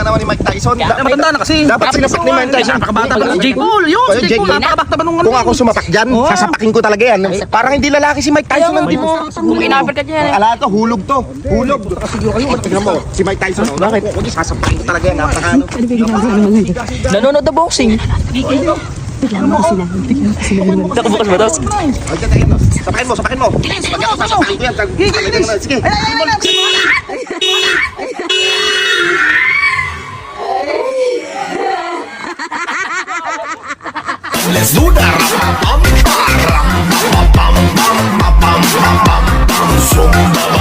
naman ni Mike Tyson. Matanda na kasi. Dapat sinapak ni Mike Tyson. Napakabata pa. Jake Paul, yun. Si Jake Paul, napakabata pa nung ano. Kung ako sumapak dyan, sasapakin ko talaga yan. Parang hindi lalaki si Mike Tyson. Hindi mo. Kung inapir ka dyan. Ala to, hulog to. Hulog. Kasiguro kayo. Tignan mo, si Mike Tyson. Bakit? Kung sasapakin ko talaga yan. Napakano. Nanonood na boxing. Nakabukas ba tapos? Ay, tayo mo. Sapakin mo. Pag ako sasapakin ko yan. Sige. Let's do that. Zumba.